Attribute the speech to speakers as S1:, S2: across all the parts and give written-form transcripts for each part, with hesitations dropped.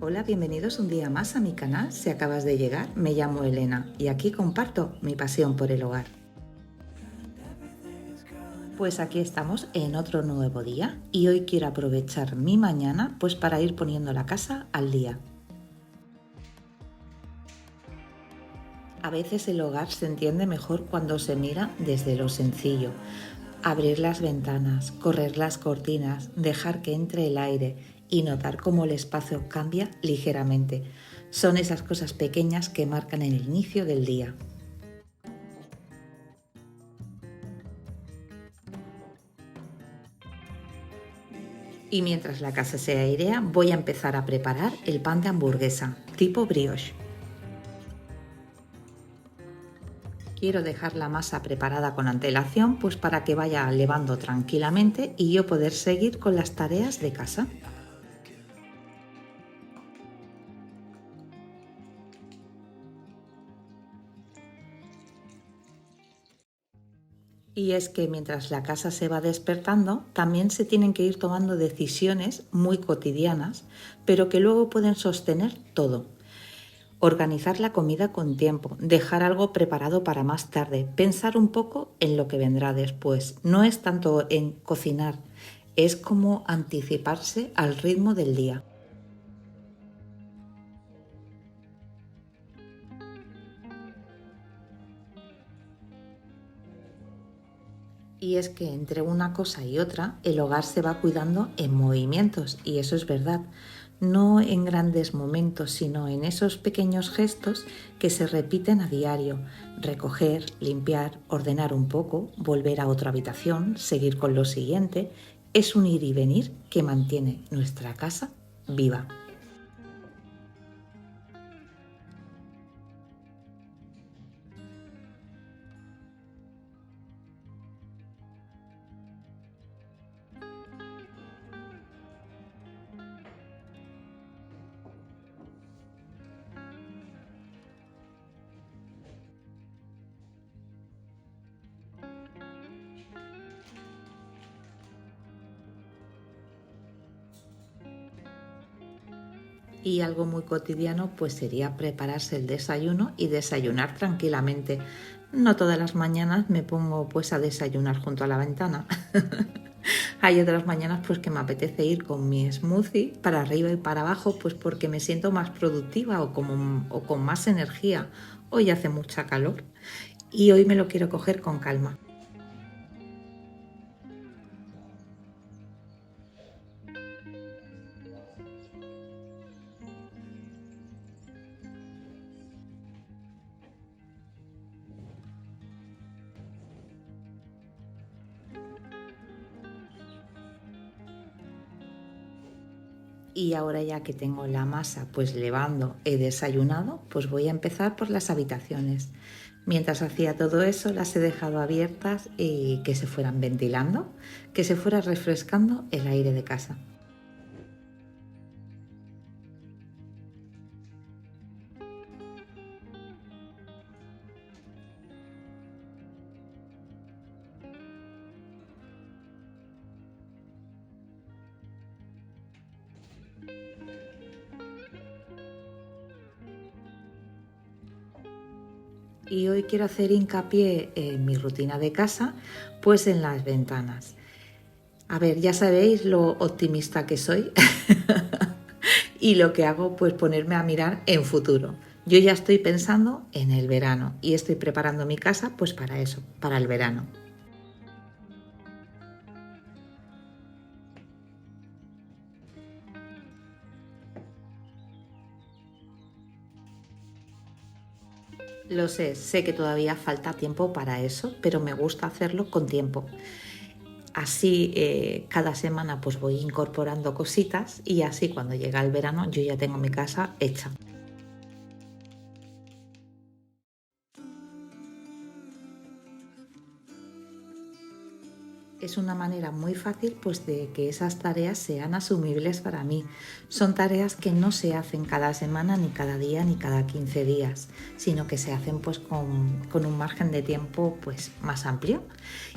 S1: Hola, bienvenidos un día más a mi canal. Si acabas de llegar, me llamo Elena y aquí comparto mi pasión por el hogar. Pues aquí estamos en otro nuevo día y hoy quiero aprovechar mi mañana pues para ir poniendo la casa al día. A veces el hogar se entiende mejor cuando se mira desde lo sencillo. Abrir las ventanas, correr las cortinas, dejar que entre el aire y notar cómo el espacio cambia ligeramente. Son esas cosas pequeñas que marcan el inicio del día. Y mientras la casa se airea, voy a empezar a preparar el pan de hamburguesa, tipo brioche. Quiero dejar la masa preparada con antelación, pues para que vaya levando tranquilamente y yo poder seguir con las tareas de casa. Y es que mientras la casa se va despertando, también se tienen que ir tomando decisiones muy cotidianas, pero que luego pueden sostener todo. Organizar la comida con tiempo, dejar algo preparado para más tarde, pensar un poco en lo que vendrá después. No es tanto en cocinar, es como anticiparse al ritmo del día. Y es que entre una cosa y otra, el hogar se va cuidando en movimientos, y eso es verdad. No en grandes momentos, sino en esos pequeños gestos que se repiten a diario. Recoger, limpiar, ordenar un poco, volver a otra habitación, seguir con lo siguiente. Es un ir y venir que mantiene nuestra casa viva. Y algo muy cotidiano pues sería prepararse el desayuno y desayunar tranquilamente. No todas las mañanas me pongo pues a desayunar junto a la ventana. Hay otras mañanas pues que me apetece ir con mi smoothie para arriba y para abajo pues porque me siento más productiva o con más energía. Hoy hace mucha calor y hoy me lo quiero coger con calma. Y ahora ya que tengo la masa pues levando, he desayunado, pues voy a empezar por las habitaciones. Mientras hacía todo eso las he dejado abiertas y que se fueran ventilando, que se fuera refrescando el aire de casa. Y hoy quiero hacer hincapié en mi rutina de casa, pues en las ventanas. A ver, ya sabéis lo optimista que soy y lo que hago pues ponerme a mirar en futuro. Yo ya estoy pensando en el verano y estoy preparando mi casa pues para eso, para el verano. Lo sé que todavía falta tiempo para eso, pero me gusta hacerlo con tiempo. Así cada semana pues voy incorporando cositas y así cuando llega el verano yo ya tengo mi casa hecha. Es una manera muy fácil pues de que esas tareas sean asumibles para mí. Son tareas que no se hacen cada semana, ni cada día, ni cada 15 días, sino que se hacen pues con un margen de tiempo pues más amplio.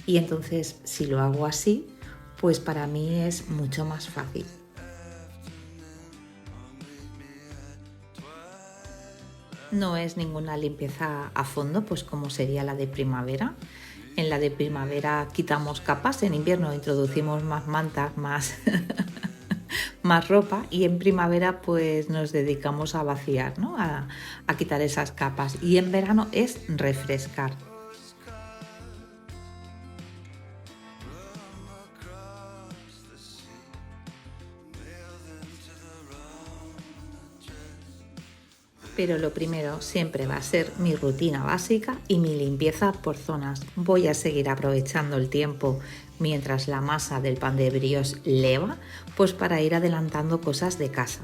S1: Y entonces si lo hago así, pues para mí es mucho más fácil. No es ninguna limpieza a fondo, pues como sería la de primavera. En la de primavera quitamos capas, en invierno introducimos más mantas, más, más ropa y en primavera pues nos dedicamos a vaciar, ¿no? A quitar esas capas. Y en verano es refrescar. Pero lo primero siempre va a ser mi rutina básica y mi limpieza por zonas. Voy a seguir aprovechando el tiempo mientras la masa del pan de brioche leva, pues para ir adelantando cosas de casa.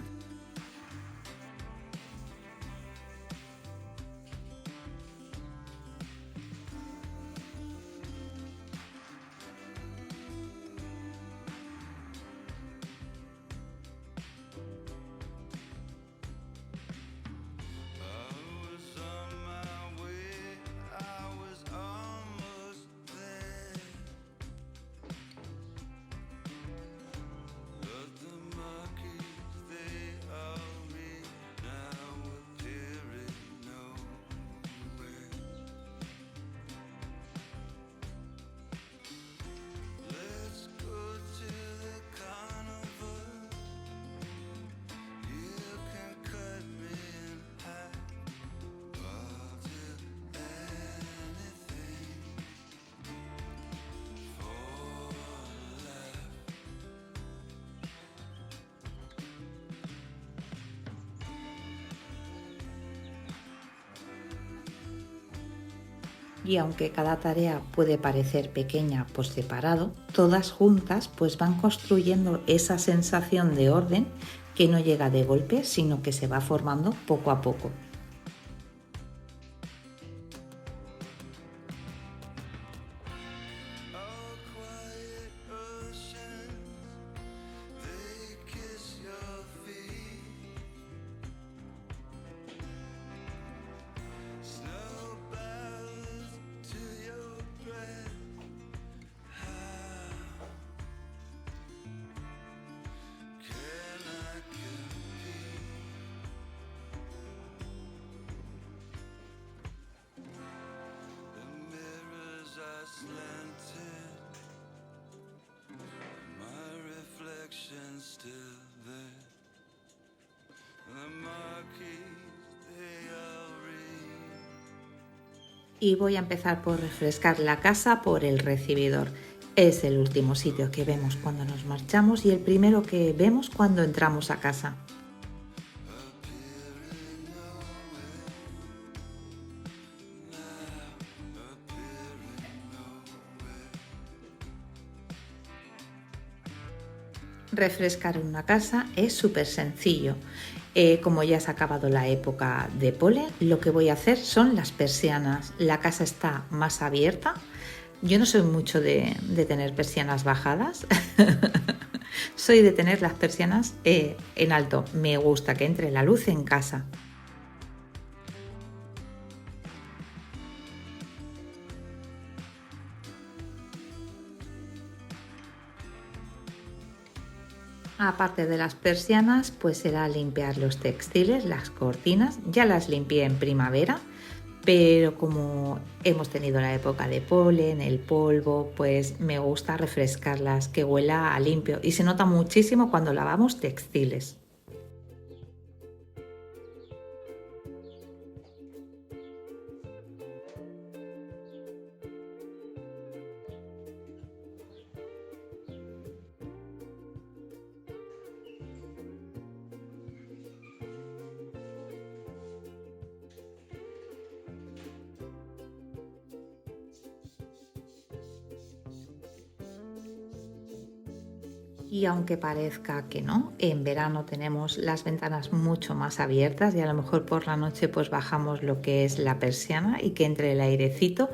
S1: Y aunque cada tarea puede parecer pequeña por separado, todas juntas pues van construyendo esa sensación de orden que no llega de golpe, sino que se va formando poco a poco. Y voy a empezar por refrescar la casa por el recibidor. Es el último sitio que vemos cuando nos marchamos y el primero que vemos cuando entramos a casa. Refrescar una casa es súper sencillo. Como ya se ha acabado la época de polen, lo que voy a hacer son las persianas. La casa está más abierta. Yo no soy mucho de tener persianas bajadas. Soy de tener las persianas en alto. Me gusta que entre la luz en casa. Aparte de las persianas, pues será limpiar los textiles, las cortinas. Ya las limpié en primavera, pero como hemos tenido la época de polen, el polvo, pues me gusta refrescarlas, que huela a limpio. Y se nota muchísimo cuando lavamos textiles. Y aunque parezca que no, en verano tenemos las ventanas mucho más abiertas y a lo mejor por la noche pues bajamos lo que es la persiana y que entre el airecito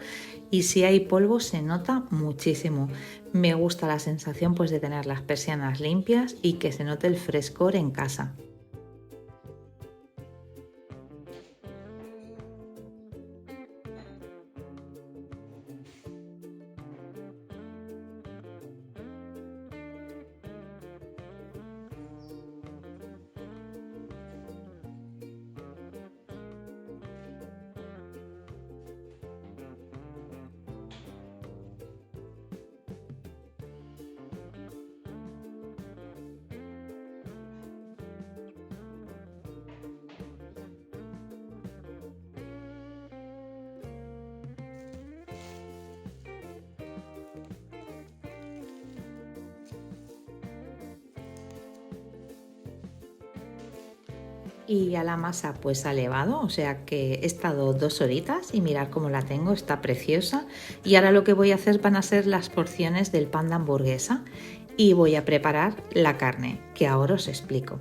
S1: y si hay polvo se nota muchísimo. Me gusta la sensación pues de tener las persianas limpias y que se note el frescor en casa. Y ya la masa pues ha levado, o sea que he estado 2 horitas y mirar cómo la tengo, está preciosa. Y ahora lo que voy a hacer van a ser las porciones del pan de hamburguesa y voy a preparar la carne, que ahora os explico.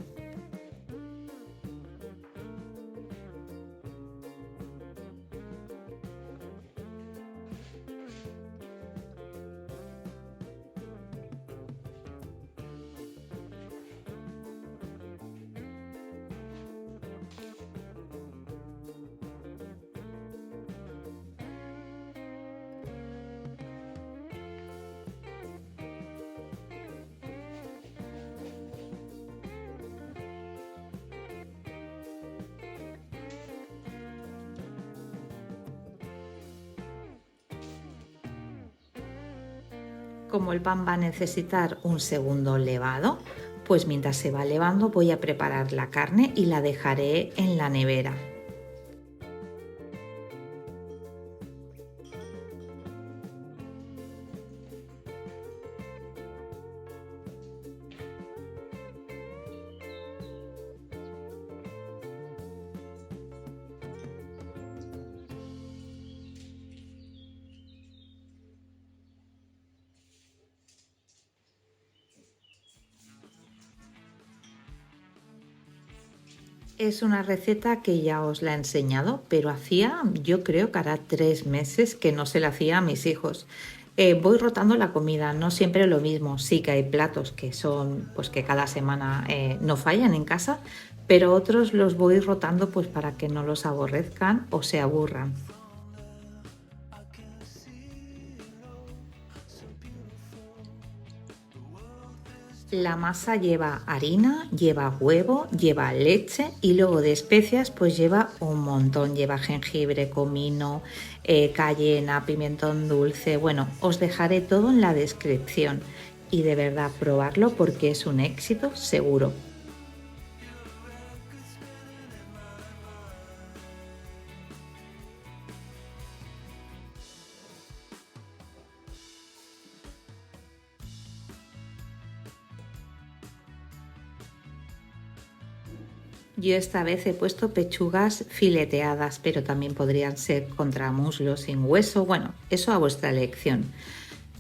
S1: Como el pan va a necesitar un segundo levado, pues mientras se va levando voy a preparar la carne y la dejaré en la nevera. Es una receta que ya os la he enseñado, pero hacía, yo creo que hará 3 meses que no se la hacía a mis hijos. Voy rotando la comida, no siempre lo mismo. Sí que hay platos que son, pues que cada semana no fallan en casa, pero otros los voy rotando pues para que no los aborrezcan o se aburran. La masa lleva harina, lleva huevo, lleva leche y luego de especias pues lleva un montón. Lleva jengibre, comino, cayena, pimentón dulce. Bueno, os dejaré todo en la descripción y de verdad probarlo porque es un éxito seguro. Yo esta vez he puesto pechugas fileteadas, pero también podrían ser contramuslos sin hueso. Bueno, eso a vuestra elección.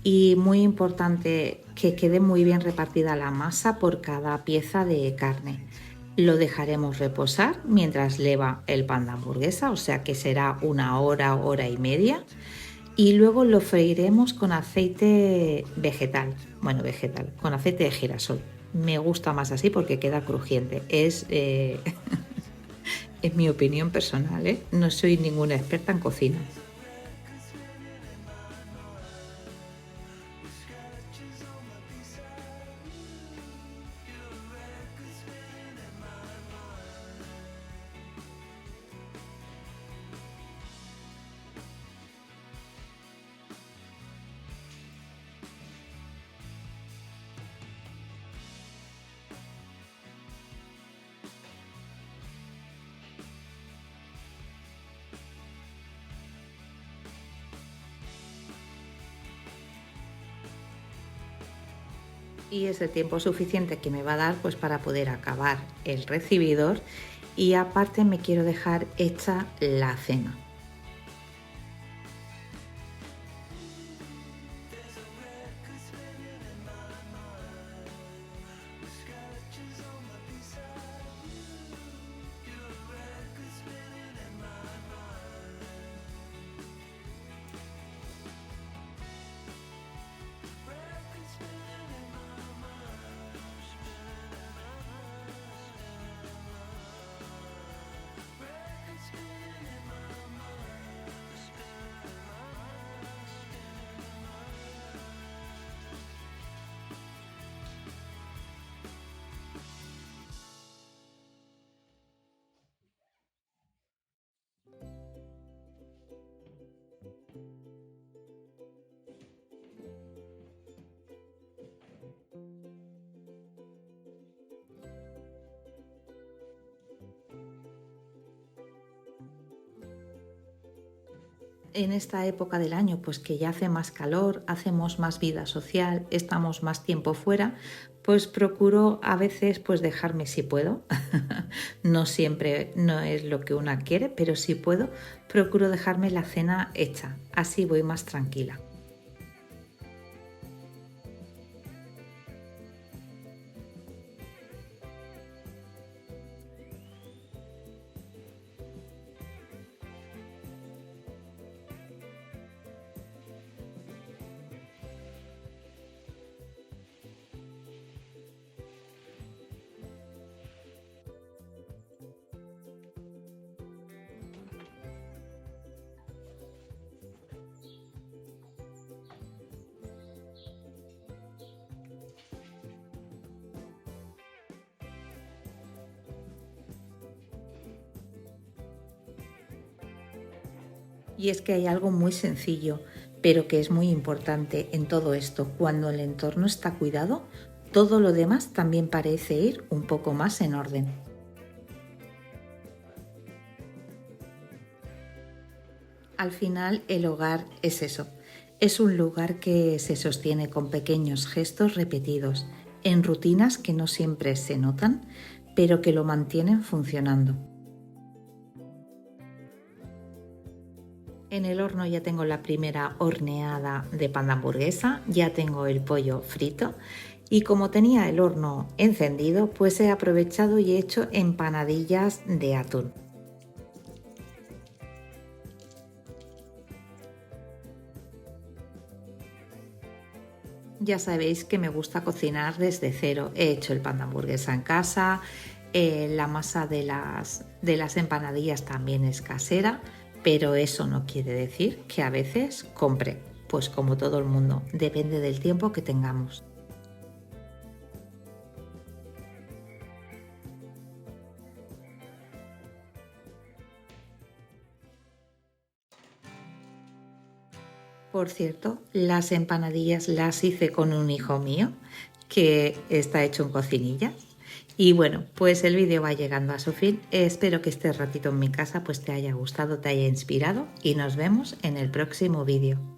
S1: Y muy importante que quede muy bien repartida la masa por cada pieza de carne. Lo dejaremos reposar mientras leva el pan de hamburguesa, o sea que será 1 hora, hora y media. Y luego lo freiremos con aceite vegetal, bueno, vegetal, con aceite de girasol. Me gusta más así porque queda crujiente. Es mi opinión personal, ¿eh? No soy ninguna experta en cocina. Y es el tiempo suficiente que me va a dar pues para poder acabar el recibidor y aparte me quiero dejar hecha la cena. En esta época del año, pues que ya hace más calor, hacemos más vida social, estamos más tiempo fuera, pues procuro a veces pues dejarme si puedo. No siempre no es lo que una quiere, pero si puedo, procuro dejarme la cena hecha, así voy más tranquila. Y es que hay algo muy sencillo, pero que es muy importante en todo esto. Cuando el entorno está cuidado, todo lo demás también parece ir un poco más en orden. Al final, el hogar es eso. Es un lugar que se sostiene con pequeños gestos repetidos, en rutinas que no siempre se notan, pero que lo mantienen funcionando. En el horno ya tengo la primera horneada de pan de hamburguesa, ya tengo el pollo frito y como tenía el horno encendido, pues he aprovechado y he hecho empanadillas de atún. Ya sabéis que me gusta cocinar desde cero. He hecho el pan de hamburguesa en casa, la masa de las empanadillas también es casera, pero eso no quiere decir que a veces compre. Pues como todo el mundo, depende del tiempo que tengamos. Por cierto, las empanadillas las hice con un hijo mío que está hecho en cocinillas. Y bueno, pues el vídeo va llegando a su fin. Espero que este ratito en mi casa pues te haya gustado, te haya inspirado y nos vemos en el próximo vídeo.